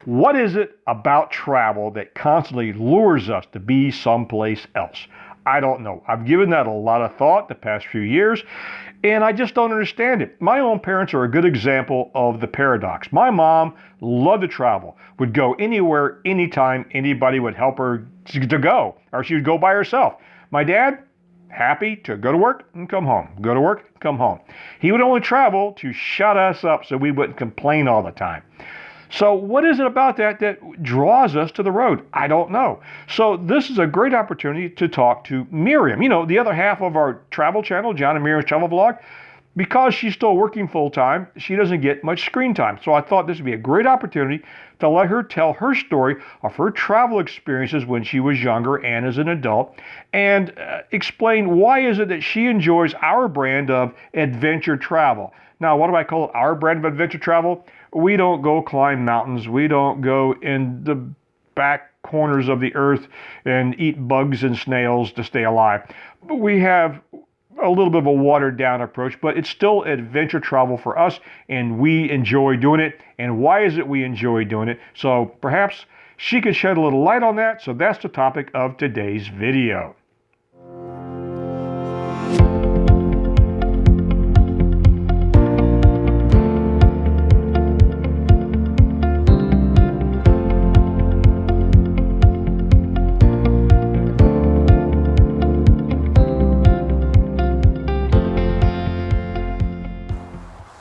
What is it about travel that constantly lures us to be someplace else? I don't know. I've given that a lot of thought the past few years, and I just don't understand it. My own parents are a good example of the paradox. My mom loved to travel, would go anywhere, anytime anybody would help her to go, or she would go by herself. My dad, happy to go to work and come home, go to work, come home. He would only travel to shut us up so we wouldn't complain all the time. So what is it about that draws us to the road? I don't know. So this is a great opportunity to talk to Miriam, the other half of our travel channel, John and Miriam's Travel Vlog. Because she's still working full time, she doesn't get much screen time. So I thought this would be a great opportunity to let her tell her story of her travel experiences when she was younger and as an adult, and explain why is it that she enjoys our brand of adventure travel. Now, what do I call it, our brand of adventure travel? We don't go climb mountains. We don't go in the back corners of the earth and eat bugs and snails to stay alive. But we have a little bit of a watered down approach, but it's still adventure travel for us, and we enjoy doing it. And why is it we enjoy doing it? So perhaps she could shed a little light on that. So that's the topic of today's video.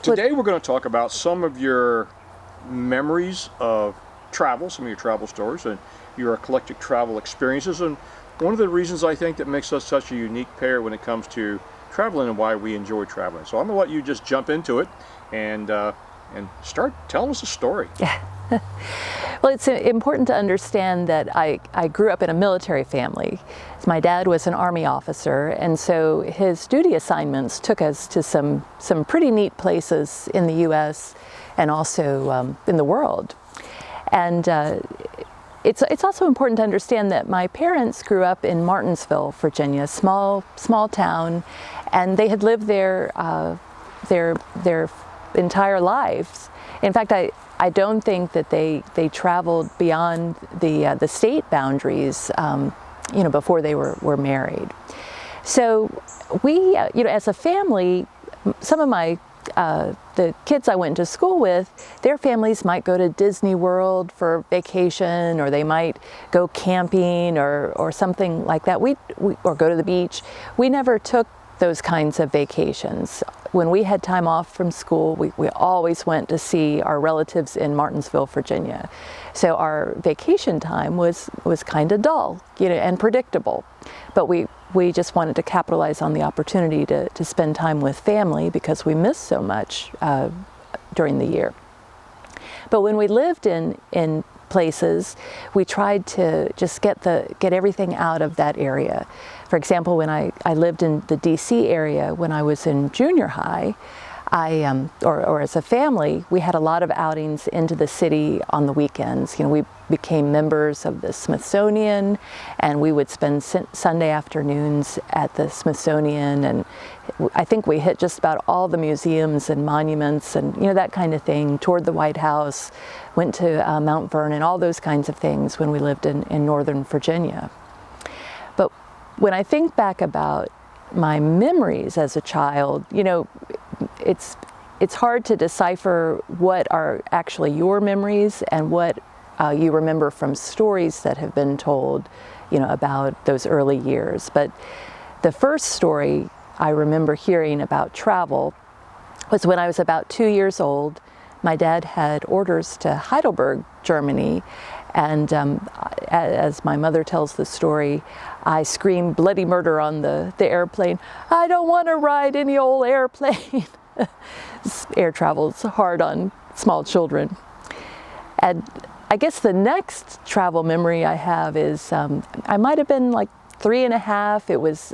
Today we're going to talk about some of your memories of travel, some of your travel stories and your eclectic travel experiences, and one of the reasons I think that makes us such a unique pair when it comes to traveling and why we enjoy traveling. So I'm going to let you just jump into it and start telling us a story. Yeah. Well, it's important to understand that I grew up in a military family. My dad was an Army officer, and so his duty assignments took us to some pretty neat places in the U.S. and also in the world. And it's also important to understand that my parents grew up in Martinsville, Virginia, small town, and they had lived there their entire lives. In fact, I don't think that they traveled beyond the state boundaries, before they were married. So we, as a family, some of the kids I went to school with, their families might go to Disney World for vacation, or they might go camping or something like that. Or go to the beach. We never took those kinds of vacations. When we had time off from school, we always went to see our relatives in Martinsville, Virginia. So our vacation time was kind of dull, and predictable. But we just wanted to capitalize on the opportunity to spend time with family because we missed so much during the year. But when we lived in places, we tried to just get everything out of that area. For example, when I lived in the DC area when I was in junior high, or as a family, we had a lot of outings into the city on the weekends. We became members of the Smithsonian, and we would spend Sunday afternoons at the Smithsonian, and I think we hit just about all the museums and monuments and that kind of thing, toured the White House, went to Mount Vernon, all those kinds of things when we lived in Northern Virginia. But when I think back about my memories as a child, it's hard to decipher what are actually your memories and what you remember from stories that have been told, about those early years. But the first story I remember hearing about travel was when I was about 2 years old. My dad had orders to Heidelberg, Germany, and as my mother tells the story, I screamed bloody murder on the airplane. I don't want to ride any old airplane. Air travel is hard on small children. And I guess the next travel memory I have is I might have been like 3.5.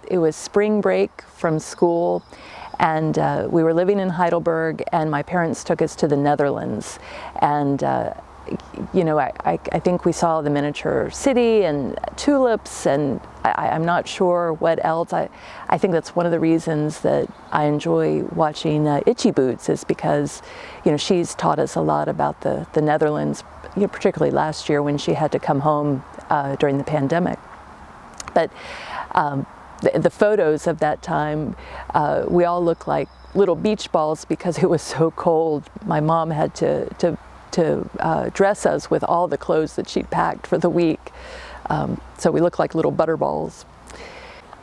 It was spring break from school, and we were living in Heidelberg, and my parents took us to the Netherlands. And I think we saw the miniature city and tulips, and I'm not sure what else. I think that's one of the reasons that I enjoy watching Itchy Boots, is because, she's taught us a lot about the Netherlands, particularly last year when she had to come home during the pandemic. But the photos of that time, we all look like little beach balls because it was so cold. My mom had to dress us with all the clothes that she'd packed for the week. So we look like little butterballs.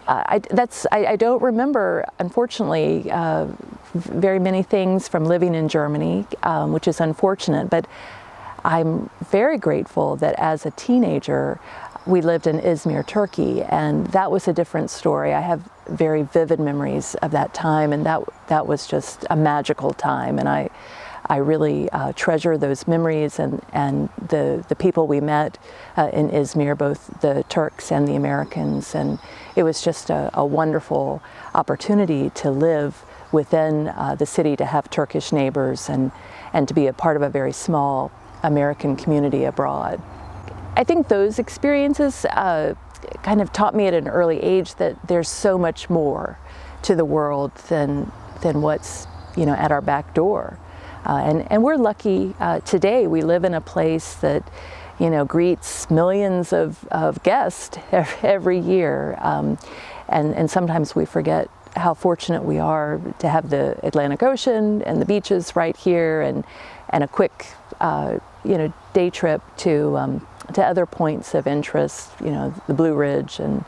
I don't remember, unfortunately, very many things from living in Germany, which is unfortunate, but I'm very grateful that as a teenager, we lived in Izmir, Turkey, and that was a different story. I have very vivid memories of that time, and that was just a magical time, and I really treasure those memories and the people we met in Izmir, both the Turks and the Americans, and it was just a wonderful opportunity to live within the city, to have Turkish neighbors and to be a part of a very small American community abroad. I think those experiences kind of taught me at an early age that there's so much more to the world than what's at our back door. And we're lucky today. We live in a place that greets millions of guests every year, and sometimes we forget how fortunate we are to have the Atlantic Ocean and the beaches right here, and a quick day trip to other points of interest, the Blue Ridge and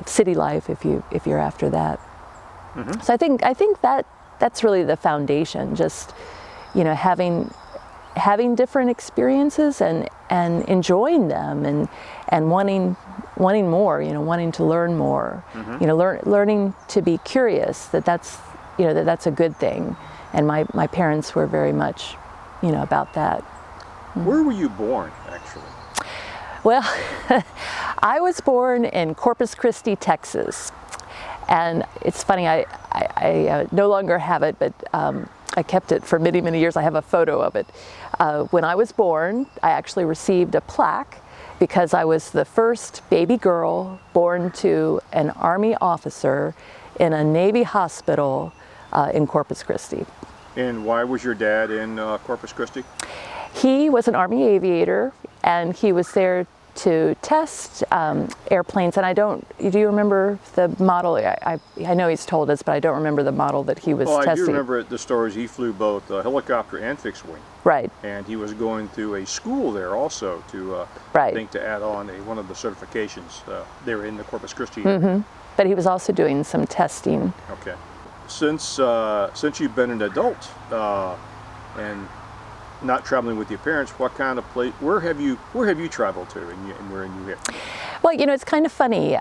city life if you're after that. Mm-hmm. So I think that's really the foundation, just having different experiences and enjoying them and wanting more, wanting to learn more, mm-hmm. Learning to be curious, that's a good thing, and my parents were very much about that. Where were you born, actually? Well, I was born in Corpus Christi, Texas. And it's funny, I no longer have it, but I kept it for many, many years. I have a photo of it. When I was born, I actually received a plaque because I was the first baby girl born to an Army officer in a Navy hospital in Corpus Christi. And why was your dad in Corpus Christi? He was an Army aviator, and he was there to test airplanes. And do you remember the model? I know he's told us, but I don't remember the model that he was testing. I do remember the stories. He flew both helicopter and fixed wing. Right. And he was going through a school there also to, right. I think, to add on one of the certifications there in the Corpus Christi area. Mm-hmm. But he was also doing some testing. Okay. Since you've been an adult and not traveling with your parents, what kind of place? Where have you traveled to, and where you hit? Well, it's kind of funny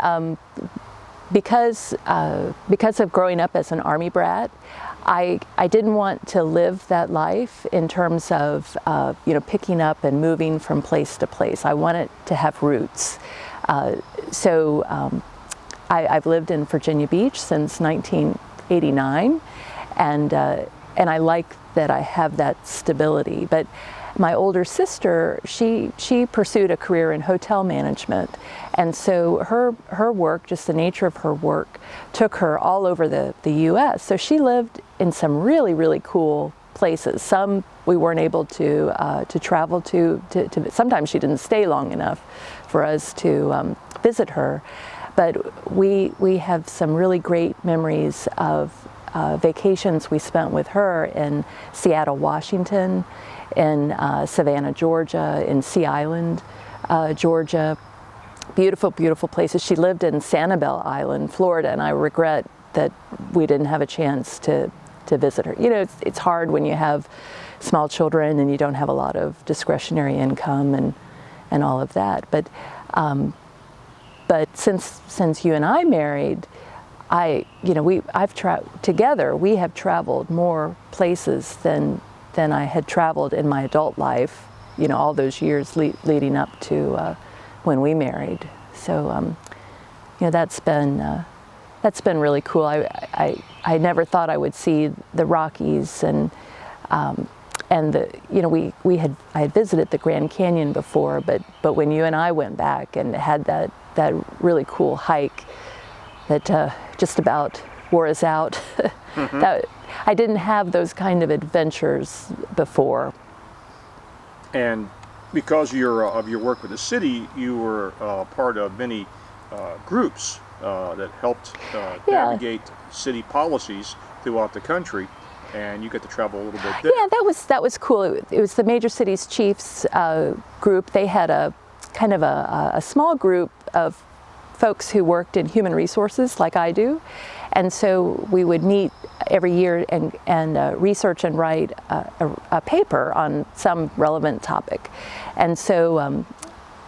because of growing up as an Army brat. I didn't want to live that life in terms of picking up and moving from place to place. I wanted to have roots. So I've lived in Virginia Beach since 1989, and I like that I have that stability. But my older sister, she pursued a career in hotel management, and so her work, just the nature of her work, took her all over the U.S. So she lived in some really, really cool places. Some we weren't able to travel to. Sometimes she didn't stay long enough for us to visit her. But we have some really great memories of vacations we spent with her in Seattle, Washington, in Savannah, Georgia, in Sea Island, Georgia. Beautiful, beautiful places. She lived in Sanibel Island, Florida, and I regret that we didn't have a chance to visit her. It's hard when you have small children and you don't have a lot of discretionary income and all of that. But since you and I married, together we have traveled more places than I had traveled in my adult life, all those years leading up to when we married. So, that's been really cool. I never thought I would see the Rockies and I had visited the Grand Canyon before, but when you and I went back and had that that really cool hike that just about wore us out. That, I didn't have those kind of adventures before. And because of your work with the city, you were part of many groups that helped navigate city policies throughout the country, and you get to travel a little bit there. Yeah, that was cool. It was the Major Cities Chiefs group. They had a kind of a small group of folks who worked in human resources like I do, and so we would meet every year and research and write a paper on some relevant topic. And so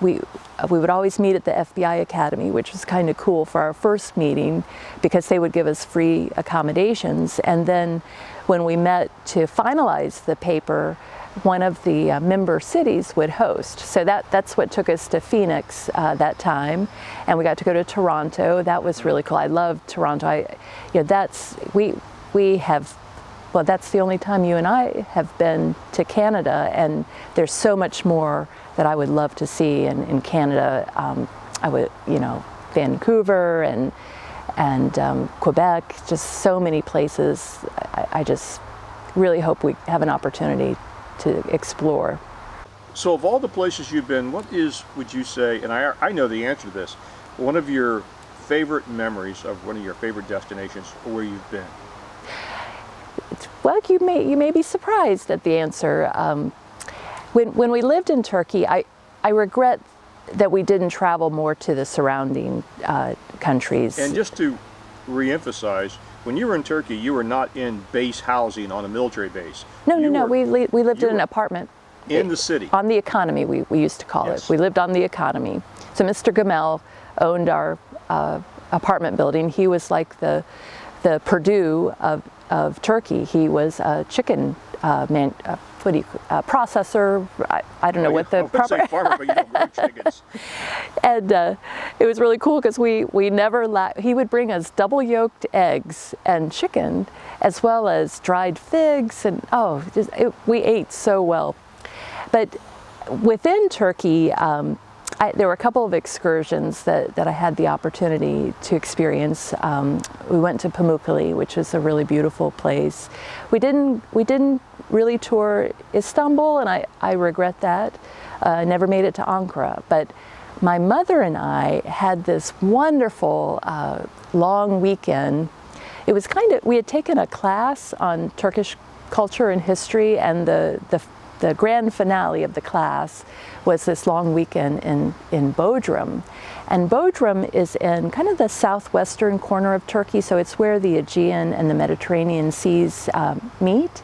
we would always meet at the FBI Academy, which was kind of cool for our first meeting because they would give us free accommodations. And then when we met to finalize the paper, one of the member cities would host. So that's what took us to Phoenix that time, and we got to go to Toronto. That was really cool. I loved Toronto. That's the only time you and I have been to Canada, and there's so much more that I would love to see in Canada. I would, Vancouver and Quebec, just so many places. I just really hope we have an opportunity to explore. So of all the places you've been, what is, would you say, and I know the answer to this, one of your favorite memories of one of your favorite destinations where you've been? Well, you may be surprised at the answer. When we lived in Turkey, I regret that we didn't travel more to the surrounding countries. And just to re-emphasize, when you were in Turkey, you were not in base housing on a military base. No. We lived in an apartment. In the city. On the economy, we used to call it. We lived on the economy. So Mr. Gamel owned our apartment building. He was like the Purdue of Turkey. He was a chicken processor. I don't know what the proper. Say farmer, but you don't grow chickens. And it was really cool because we never he would bring us double yolked eggs and chicken, as well as dried figs, and we ate so well. But within Turkey, there were a couple of excursions that I had the opportunity to experience. We went to Pamukkale, which was a really beautiful place. We didn't really tour Istanbul, and I regret that. Never made it to Ankara. But my mother and I had this wonderful long weekend. It was we had taken a class on Turkish culture and history, and the grand finale of the class was this long weekend in Bodrum. And Bodrum is in kind of the southwestern corner of Turkey, so it's where the Aegean and the Mediterranean seas meet.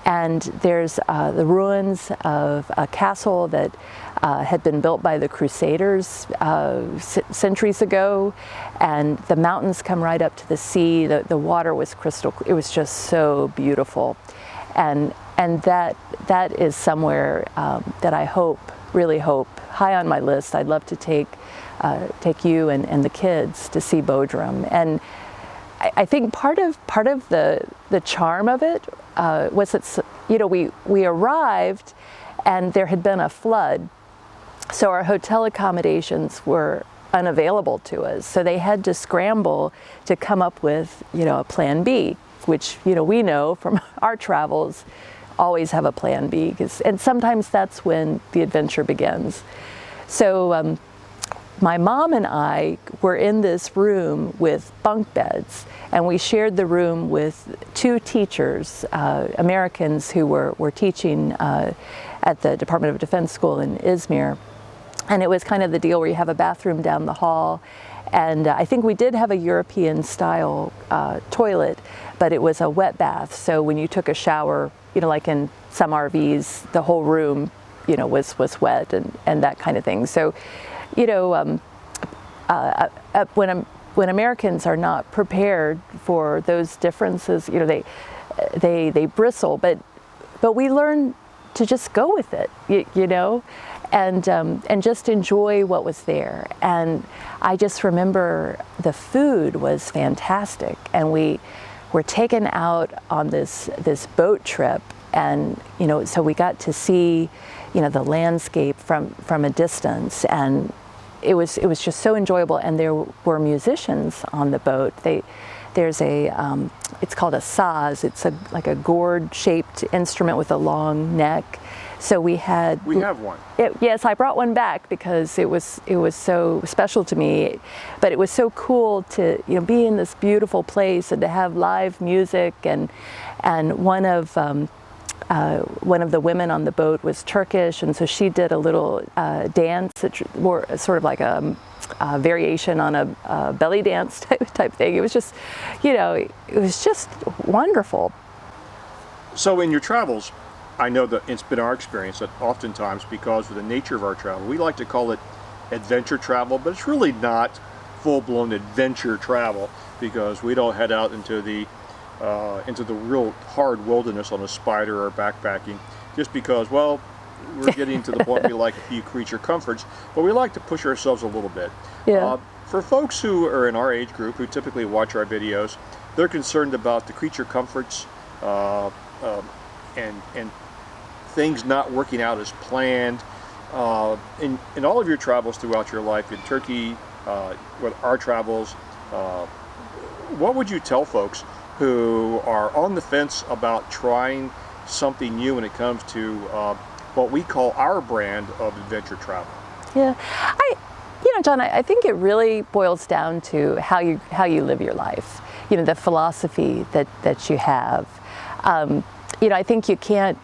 And there's the ruins of a castle that had been built by the Crusaders centuries ago, and the mountains come right up to the sea. The water was crystal. It was just so beautiful, and that is somewhere that I really hope, high on my list. I'd love to take you and the kids to see Bodrum. And I think part of the charm of it was that we arrived and there had been a flood, so our hotel accommodations were unavailable to us. So they had to scramble to come up with a plan B, which we know from our travels. Always have a plan B, and sometimes that's when the adventure begins. So my mom and I were in this room with bunk beds, and we shared the room with two teachers, Americans who were teaching at the Department of Defense School in Izmir. And it was kind of the deal where you have a bathroom down the hall, and I think we did have a European style toilet, but it was a wet bath. So when you took a shower, like in some RVs, the whole room, was wet and that kind of thing. So, when Americans are not prepared for those differences, they bristle. But we learn to just go with it, and just enjoy what was there. And I just remember the food was fantastic, and we were taken out on this boat trip, and so we got to see the landscape from a distance, and it was just so enjoyable, and there were musicians on the boat. There's a it's called a saz. It's like a gourd-shaped instrument with a long neck. So we have one. Yes, I brought one back because it was so special to me. But it was so cool to be in this beautiful place and to have live music, and one of the women on the boat was Turkish, and so she did a little dance, more sort of like a variation on a belly dance type thing. It was just, it was just wonderful. So in your travels, I know that it's been our experience that oftentimes, because of the nature of our travel, we like to call it adventure travel, but it's really not full-blown adventure travel, because we don't head out into the real hard wilderness on a Spyder or backpacking, just because, well, we're getting to the point we like a few creature comforts, but we like to push ourselves a little bit. Yeah. For folks who are in our age group, who typically watch our videos, they're concerned about the creature comforts and things not working out as planned. In all of your travels throughout your life, in Turkey, with our travels, what would you tell folks who are on the fence about trying something new when it comes to what we call our brand of adventure travel? Yeah, John, I think it really boils down to how you live your life. The philosophy that you have. I think you can't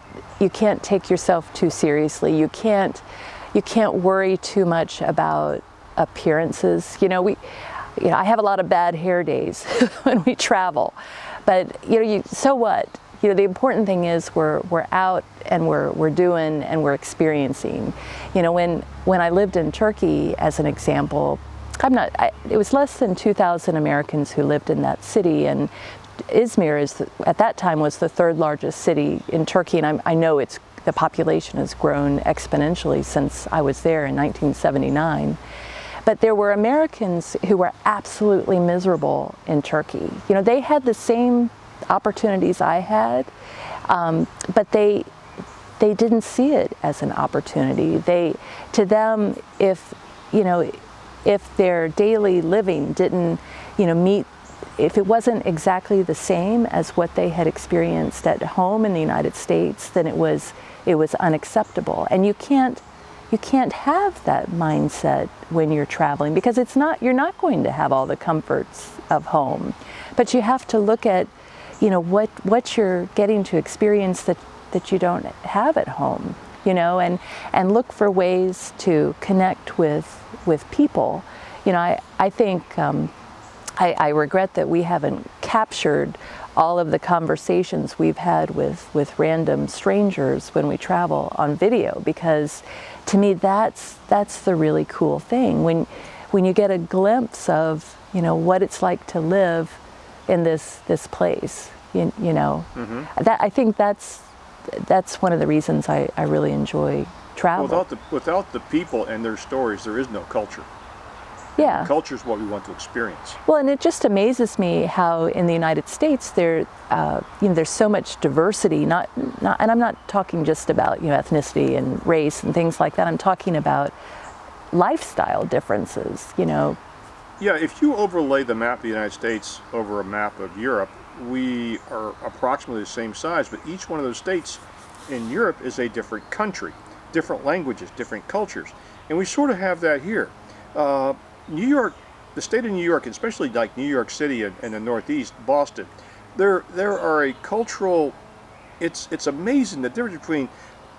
take yourself too seriously. You can't worry too much about appearances. I have a lot of bad hair days when we travel, but so what? The important thing is we're out and we're doing and we're experiencing. When I lived in Turkey, as an example, it was less than 2,000 Americans who lived in that city, and Izmir at that time was the third largest city in Turkey, and I know the population has grown exponentially since I was there in 1979. But there were Americans who were absolutely miserable in Turkey. They had the same opportunities I had, but they didn't see it as an opportunity. To them, if their daily living didn't meet, if it wasn't exactly the same as what they had experienced at home in the United States, then it was unacceptable. And you can't have that mindset when you're traveling, because you're not going to have all the comforts of home. But you have to look at what you're getting to experience that you don't have at home, and look for ways to connect with people. I think I regret that we haven't captured all of the conversations we've had with random strangers when we travel on video, because to me that's the really cool thing, when you get a glimpse of what it's like to live in this place. Mm-hmm. That I think that's one of the reasons I really enjoy travel. Without the people and their stories, there is no culture. Yeah. Culture is what we want to experience. Well, and it just amazes me how in the United States there's so much diversity. And I'm not talking just about ethnicity and race and things like that. I'm talking about lifestyle differences. Yeah, if you overlay the map of the United States over a map of Europe, we are approximately the same size, but each one of those states in Europe is a different country, different languages, different cultures, and we sort of have that here. New York, the state of New York, especially like New York City and the Northeast, Boston, there are a cultural, it's amazing the difference between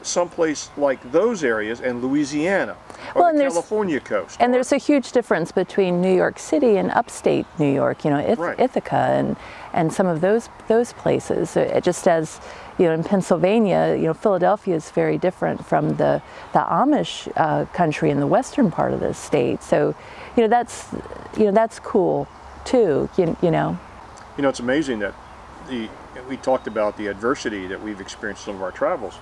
someplace like those areas and Louisiana or the California coast. And there's a huge difference between New York City and upstate New York, Right. Ithaca and some of those places. Just as in Pennsylvania, Philadelphia is very different from the Amish country in the western part of the state. So, that's cool too. It's amazing that we talked about the adversity that we've experienced in some of our travels,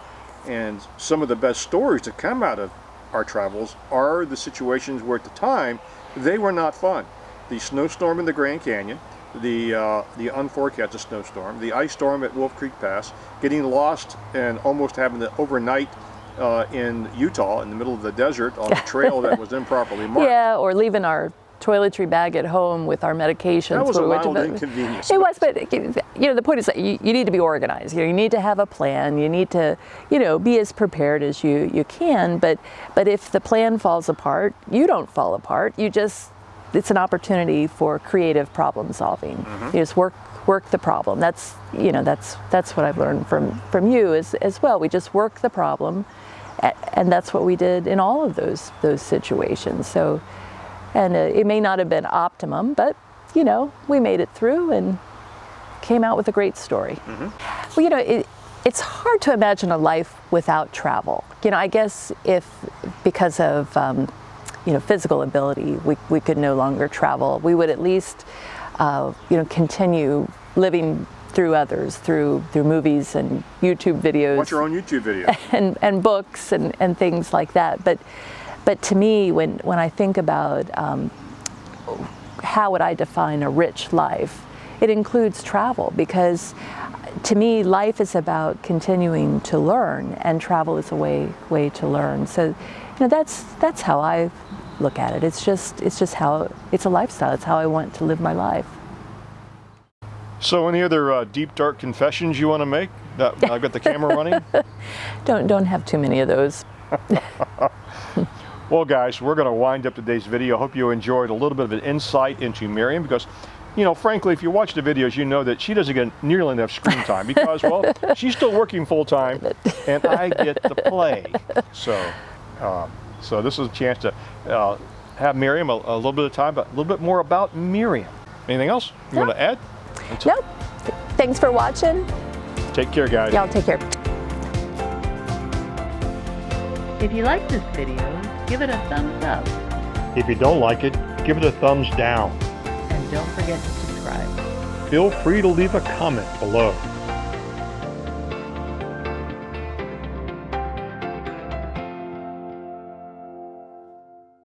and some of the best stories that come out of our travels are the situations where at the time they were not fun. The snowstorm in the Grand Canyon, the unforecasted snowstorm, the ice storm at Wolf Creek Pass, getting lost and almost having to overnight in Utah in the middle of the desert on a trail that was improperly marked. Yeah, or leaving our toiletry bag at home with our medications. That was a when we went to mild the- inconvenience. It was, but the point is that you need to be organized. You need to have a plan. You need to, be as prepared as you can. But if the plan falls apart, you don't fall apart. It's an opportunity for creative problem solving. You just work the problem. That's what I've learned from you as well. We just work the problem, and that's what we did in all of those situations. So. And it may not have been optimum, but we made it through and came out with a great story. Well, it's hard to imagine a life without travel. I guess if because of physical ability, we could no longer travel, we would at least continue living through others, through movies and YouTube videos. Watch your own YouTube video. And books and things like that. But to me, when I think about how would I define a rich life, it includes travel, because to me, life is about continuing to learn, and travel is a way to learn. So, that's how I look at it. It's just how it's a lifestyle. It's how I want to live my life. So, any other deep, dark confessions you want to make? I've got the camera running. Don't have too many of those. Well, guys, we're going to wind up today's video. Hope you enjoyed a little bit of an insight into Miriam, because, frankly, if you watch the videos, you know that she doesn't get nearly enough screen time because, well, she's still working full time, and I get to play. So this is a chance to have Miriam a little bit of time, but a little bit more about Miriam. Anything else you want to add? No. Thanks for watching. Take care, guys. Y'all take care. If you like this video, give it a thumbs up If you don't like it, give it a thumbs down. and don't forget to subscribe. Feel free to leave a comment below.